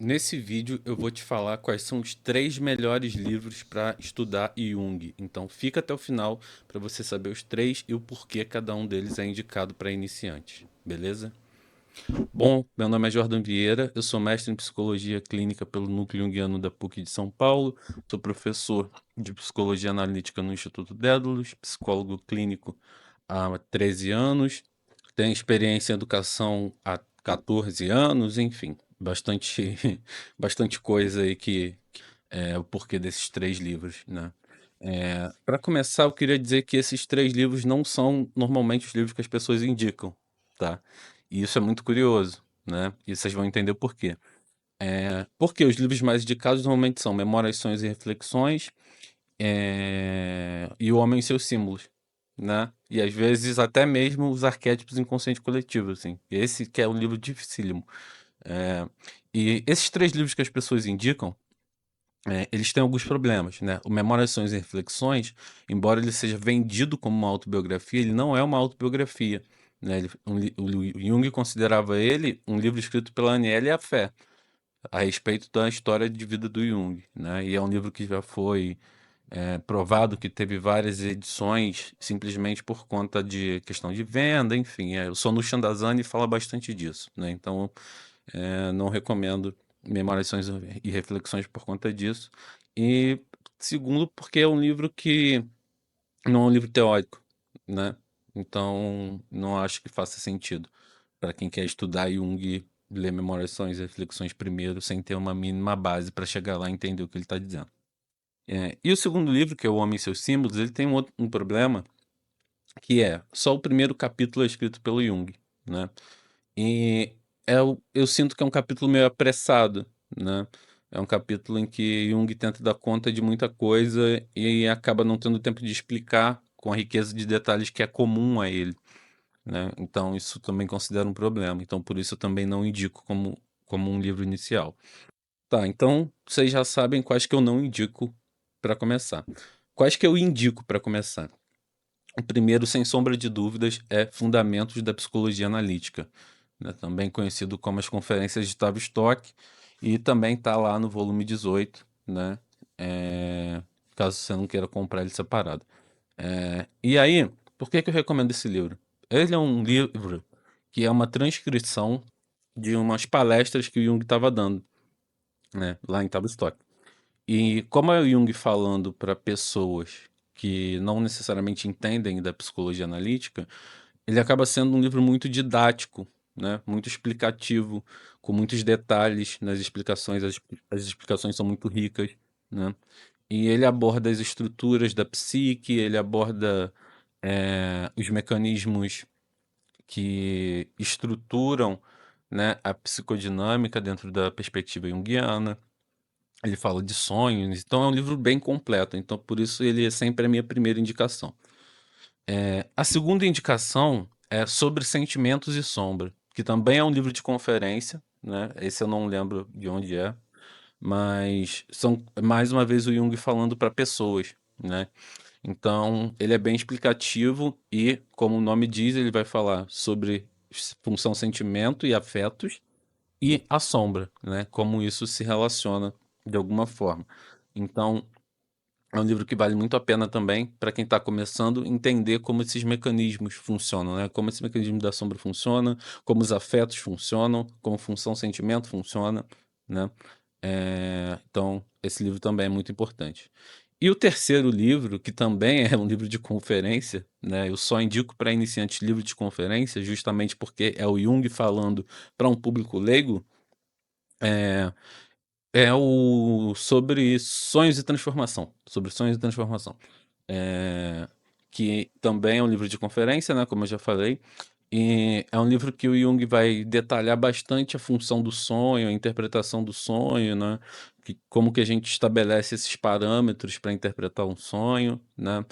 Nesse vídeo eu vou te falar quais são os três melhores livros para estudar Jung. Então fica até o final para você saber os três e o porquê cada um deles é indicado para iniciantes, beleza? Bom, meu nome é Jordan Vieira, eu sou mestre em psicologia clínica pelo Núcleo Jungiano da PUC de São Paulo, sou professor de psicologia analítica no Instituto Dédalus, psicólogo clínico há 13 anos, tenho experiência em educação há 14 anos, enfim, bastante, bastante coisa aí que é o porquê desses três livros, né? Para começar, eu queria dizer que esses três livros não são normalmente os livros que as pessoas indicam, tá? E isso é muito curioso, né? E vocês vão entender por quê. Porque os livros mais indicados normalmente são Memórias, Sonhos e Reflexões, e O Homem e Seus Símbolos, né? E às vezes até mesmo os arquétipos inconsciente coletivo, assim. Esse que é um livro dificílimo. É, e esses três livros que as pessoas indicam, eles têm alguns problemas, né? O Memórias, Sonhos e Reflexões, embora ele seja vendido como uma autobiografia, ele não é uma autobiografia, né? O Jung considerava ele um livro escrito pela Aniele Afé, a respeito da história de vida do Jung, né? E é um livro que já foi provado que teve várias edições simplesmente por conta de questão de venda, enfim. O Sonu Chandazani fala bastante disso, né? Então, não recomendo Memórias, Sonhos e Reflexões por conta disso. E segundo, porque é um livro que não é um livro teórico, né? Então, não acho que faça sentido para quem quer estudar Jung ler Memórias, Sonhos e Reflexões primeiro, sem ter uma mínima base para chegar lá e entender o que ele está dizendo. E o segundo livro, que é O Homem e Seus Símbolos, ele tem um problema que é só o primeiro capítulo é escrito pelo Jung, né? E eu sinto que é um capítulo meio apressado, né? É um capítulo em que Jung tenta dar conta de muita coisa e acaba não tendo tempo de explicar com a riqueza de detalhes que é comum a ele, né? Então isso também considero um problema. Então por isso eu também não indico como um livro inicial. Tá, então vocês já sabem quais que eu não indico para começar. Quais que eu indico para começar? O primeiro, sem sombra de dúvidas, é Fundamentos da Psicologia Analítica, né? Também conhecido como as Conferências de Tavistock, e também está lá no volume 18, né? É, caso você não queira comprar ele separado. E aí, por que que eu recomendo esse livro? Ele é um livro que é uma transcrição de umas palestras que o Jung estava dando, né? Lá em Tavistock. E como é o Jung falando para pessoas que não necessariamente entendem da psicologia analítica, ele acaba sendo um livro muito didático, né? Muito explicativo, com muitos detalhes nas explicações. As explicações são muito ricas, né? E ele aborda as estruturas da psique, ele aborda os mecanismos que estruturam, né, a psicodinâmica dentro da perspectiva junguiana. Ele fala de sonhos, então é um livro bem completo, então por isso ele é sempre a minha primeira indicação. A segunda indicação é Sobre Sentimentos e Sombra, que também é um livro de conferência, né? Esse eu não lembro de onde é, mas são mais uma vez o Jung falando para pessoas, né? Então ele é bem explicativo e, como o nome diz, ele vai falar sobre função sentimento e afetos e a sombra, né? Como isso se relaciona de alguma forma. Então, é um livro que vale muito a pena também para quem está começando entender como esses mecanismos funcionam, né? Como esse mecanismo da sombra funciona, como os afetos funcionam, como função sentimento funciona, né? Então, esse livro também é muito importante. E o terceiro livro, que também é um livro de conferência, né? Eu só indico para iniciantes livro de conferência, justamente porque é o Jung falando para um público leigo, é, é o sobre sonhos e transformação. Sobre sonhos e transformação. É, que também é um livro de conferência, né? Como eu já falei. E é um livro que o Jung vai detalhar bastante a função do sonho, a interpretação do sonho, né? Como que a gente estabelece esses parâmetros para interpretar um sonho, né?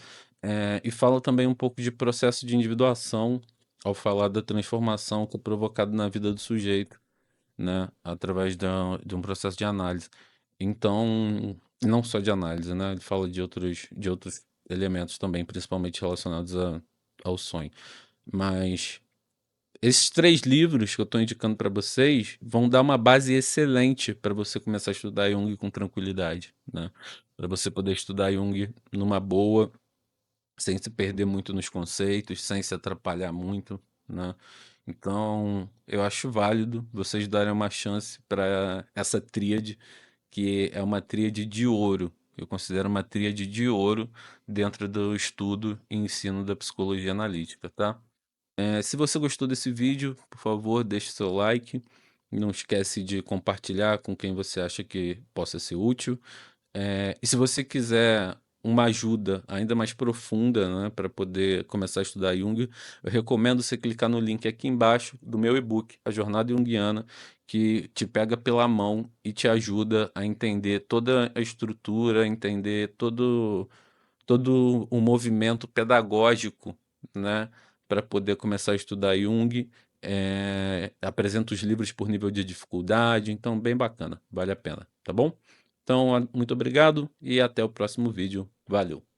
E fala também um pouco de processo de individuação, ao falar da transformação que é provocada na vida do sujeito, né, através de um processo de análise. Então, não só de análise, né, ele fala de outros elementos também, principalmente relacionados ao sonho. Mas Esses 3 livros que eu estou indicando para vocês vão dar uma base excelente para você começar a estudar Jung com tranquilidade, né? Para você poder estudar Jung numa boa, sem se perder muito nos conceitos, sem se atrapalhar muito, né? Então, eu acho válido vocês darem uma chance para essa tríade, que é uma tríade de ouro. Eu considero uma tríade de ouro dentro do estudo e ensino da psicologia analítica, tá? Se você gostou desse vídeo, por favor, deixe seu like. Não esquece de compartilhar com quem você acha que possa ser útil. E se você quiser uma ajuda ainda mais profunda, né, para poder começar a estudar Jung, eu recomendo você clicar no link aqui embaixo do meu e-book, A Jornada Junguiana, que te pega pela mão e te ajuda a entender toda a estrutura, entender todo o movimento pedagógico, né, para poder começar a estudar Jung. Apresenta os livros por nível de dificuldade, então bem bacana, vale a pena, tá bom? Então, muito obrigado e até o próximo vídeo. Valeu!